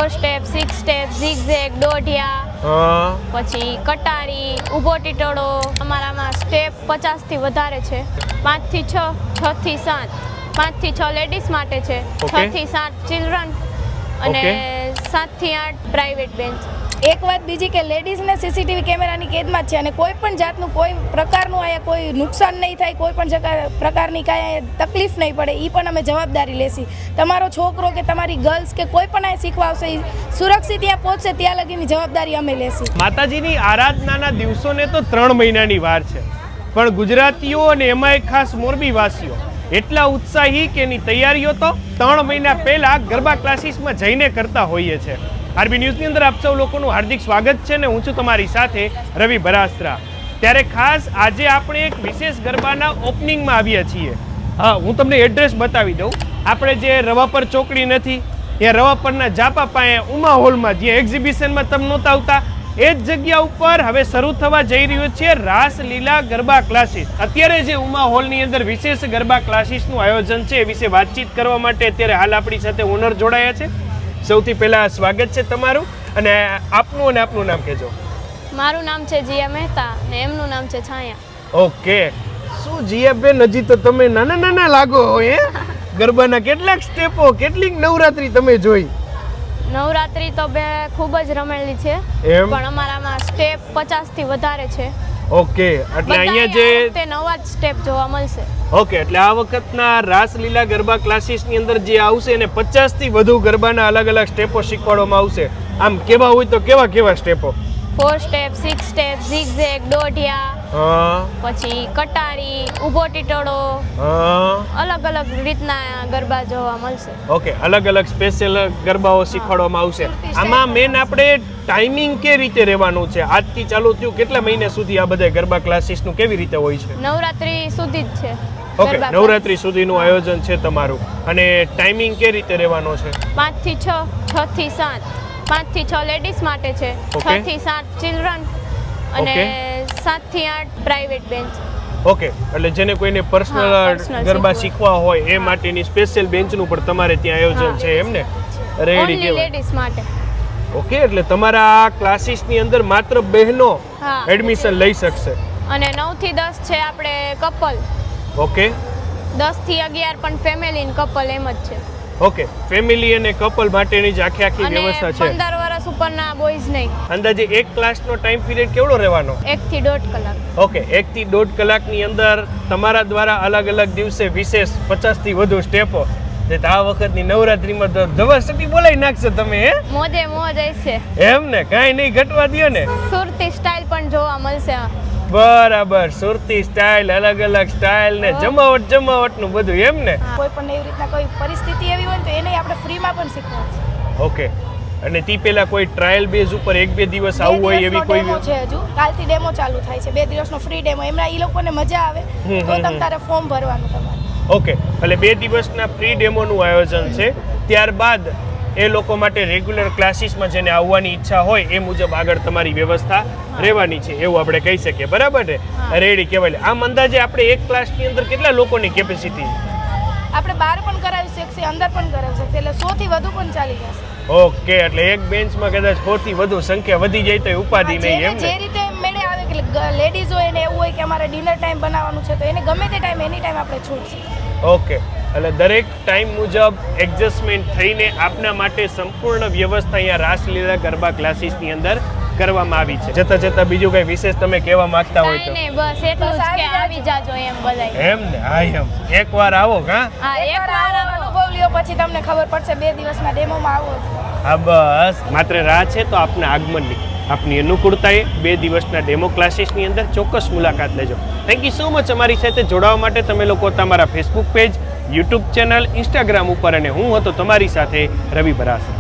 4 step 6 step zigzag દોઢિયા પછી કટારી ઊભો ટીટોળો અમારામાં સ્ટેપ 50 થી વધારે છે 5 થી 6 6 થી 7 5 થી 6 લેડીઝ માટે છે 6 થી 7 ચિલ્ડ્રન અને 7 થી 8 પ્રાઇવેટ બેન્ચ એક વાત બીજી કે લેડીઝને સીસીટીવી કેમેરાની કેદમાં જ છે અને કોઈ પણ જાતનું કોઈ પ્રકારનું અહીંયા કોઈ નુકસાન નહીં થાય કોઈ પણ પ્રકારની કાંઈ તકલીફ નહીં પડે એ પણ અમે જવાબદારી લેશી તમારો છોકરો કે તમારી ગર્લ્સ કે કોઈ પણ અહીંયા શીખવા આવશે એ સુરક્ષિત ત્યાં પહોંચશે ત્યાં લગીની જવાબદારી અમે લેશી માતાજીની આરાધનાના દિવસોને તો 3 મહિનાની વાર છે પણ ગુજરાતીઓ અને એમાંય ખાસ મોરબીવાસીઓ એટલા ઉત્સાહી કે એની તૈયારીઓ તો 3 મહિના પહેલા ગરબા ક્લાસીસમાં જઈને કરતા હોઈએ છે આરબી ન્યૂઝની અંદર આપ સૌ લોકોનું હાર્દિક સ્વાગત છે ને હું છું તમારી સાથે રવિ બરાસ્ત્રા ત્યારે ખાસ આજે આપણે એક વિશેષ ગરબાના ઓપનિંગમાં આવ્યા છીએ હા હું તમને એડ્રેસ બતાવી દઉં આપણે જે રવાપર ચોકડી નથી એ રવાપરના જાપા પાસે ઉમા હોલમાં જે એક્ઝિબિશનમાં તમે નહોતા આવતા એ જ જગ્યા ઉપર હવે શરૂ થવા જઈ રહ્યો છે રાસલીલા ગરબા ક્લાસીસ અત્યારે જે ઉમા હોલની અંદર વિશેષ ગરબા ક્લાસીસનું આયોજન છે એ વિશે વાતચીત કરવા માટે અત્યારે હાલ આપણી સાથે ઓનર જોડાયા છે સૌથી પહેલા સ્વાગત છે તમારું અને આપનું નામ કહેજો મારું નામ છે જીયા મહેતા અને એમનું નામ છે છાયા ઓકે શું જીયાબેન હજી તો તમે નાના લાગો હે ગરબાના કેટલાક સ્ટેપો કેટલીક નવરાત્રી તમે જોઈ નવરાત્રી તો બે ખૂબ જ રમેલી છે પણ અમારામાં સ્ટેપ 50 થી વધારે છે ઓકે એટલે અહીંયા જે તે નવા જ સ્ટેપ જોવા મળશે ઓકે એટલે આ વખતના રાસલીલા ગરબા ક્લાસીસની અંદર જે આવશે એને 50 થી વધુ ગરબાના અલગ અલગ સ્ટેપો શીખવાડવામાં આવશે આમ કેવા હોય તો કેવા સ્ટેપો 4 સ્ટેપ 6 સ્ટેપ ઝિગઝેગ દોઢિયા પછી કટારી ઊભો ટીટોળો અલગ અલગ રીતના ગરબા જોવા મળશે ઓકે અલગ અલગ સ્પેશિયલ ગરબાઓ શીખવાડવામાં આવશે આમાં મેન આપણે ટાઈમિંગ કે રીતે રહેવાનું છે આજથી ચાલુ થયું કેટલા મહિના સુધી આ બધા ગરબા ક્લાસીસનું કેવી રીતે હોય છે નવરાત્રી સુધી જ છે ઓકે નવરાત્રી સુધીનું આયોજન છે તમારું અને ટાઈમિંગ કે રીતે રહેવાનો છે 5 થી 6 6 થી 7 5 થી 6 લેડીઝ માટે છે 6 થી 7 ચિલ્ડ્રન અને 7 થી 8 પ્રાઇવેટ બેન્ચ ઓકે એટલે જેને કોઈને પર્સનલ ગરબા શીખવા હોય એ માટેની સ્પેશિયલ બેન્ચનું પણ તમારે ત્યાં આયોજન છે એમ ને રેડી ઓન્લી લેડીઝ માટે ઓકે એટલે તમારા આ ક્લાસીસની અંદર માત્ર બહેનો એડમિશન લઈ શકશે અને 9 થી 10 છે આપણે કપલ ઓકે 10 થી 11 પણ ફેમિલી અને કપલ એમ જ છે ઓકે ફેમિલી અને કપલ માટેની જ આખી વ્યવસ્થા છે 15 વર્ષ ઉપરના બોયઝ નહીં અંદાજે એક ક્લાસનો ટાઈમ પીરિયડ કેવડો રહેવાનો 1 થી 1.5 કલાક ઓકે 1 થી 1.5 કલાકની અંદર તમારા દ્વારા અલગ અલગ દિવસે વિશેષ 50 થી વધુ સ્ટેપો જે આ વખતની નવરાત્રીમાં તો ધવસટી બોલાઈ નાખશે તમે હે મોજે મોજ છે એમ ને કાઈ નહીં ઘટવા દયો ને સુરતી સ્ટાઇલ પણ જોવા મળશે બરાબર સુરતી સ્ટાઇલ અલગ સ્ટાઇલ ને જમાવટ નું બધું એમ ને કોઈ પણ એવી રીતના કોઈ પરિસ્થિતિ એવી હોય તો એને આપણે ફ્રીમાં પણ શીખવાડશું ઓકે અને તી પહેલા કોઈ ટ્રાયલ બેઝ ઉપર 1-2 દિવસ આવું હોય એવી કોઈ ડેમો છે હજુ કાલથી ડેમો ચાલુ થાય છે 2 દિવસનો ફ્રી ડેમો એમના ઈ લોકોને મજા આવે તો તમ તારે ફોર્મ ભરવાનું તમારે ઓકે એટલે 2 દિવસના ફ્રી ડેમોનું આયોજન છે ત્યારબાદ એ લોકો માટે રેગ્યુલર ક્લાસીસમાં જેને આવવાની ઈચ્છા હોય એ મુજબ આગળ તમારી વ્યવસ્થા રહેવાની છે એવું આપણે કહી શકીએ બરાબર ને રેડી કહેવાય આમ અંદાજે આપણે એક ક્લાસની અંદર કેટલા લોકોની કેપેસિટી આપણે બહાર પણ કરાવી શકીએ અંદર પણ કરાવી શકીએ એટલે 100 થી વધુ પણ ચાલી જશે ઓકે એટલે એક બેન્ચમાં કદાચ 100 થી વધુ સંખ્યા વધી જાય તો ઉપાધિ નહીં એમ જે રીતે મેળે આવે કે લેડીઝ હોય ને એવું હોય કે અમારે ડિનર ટાઈમ બનાવવાનું છે તો એને ગમે તે ટાઈમ એની ટાઈમ આપણે છૂટ છે ઓકે એટલે દરેક ટાઈમ મુજબ એડજસ્ટમેન્ટ થઈને આપના માટે સંપૂર્ણ વ્યવસ્થા અહીંયા રાસલીલા ગરબા ક્લાસીસની અંદર કરવામાં આવી છે જતા બીજું કઈ વિશેષ તમે કહેવા માંગતા હોય તો નહીં બસ એટલું જ કે આવી જાજો એમ બધાય એમ ને હા એમ એકવાર આવો હા એકવાર અનુભવ લ્યો પછી તમને ખબર પડશે 2 દિવસના ડેમોમાં આવો હા બસ માત્ર રાહ છે તો આપના આગમનની આપની અનુકૂળતાએ 2 દિવસના ડેમો ક્લાસીસની અંદર ચોક્કસ મુલાકાત લેજો થેન્ક યુ સો મચ અમારી સાથે જોડાવા માટે તમે લોકો તમારા Facebook page YouTube channel Instagram ઉપર અને હું હતો તમારી સાથે રવિ બરાસ્ત્રા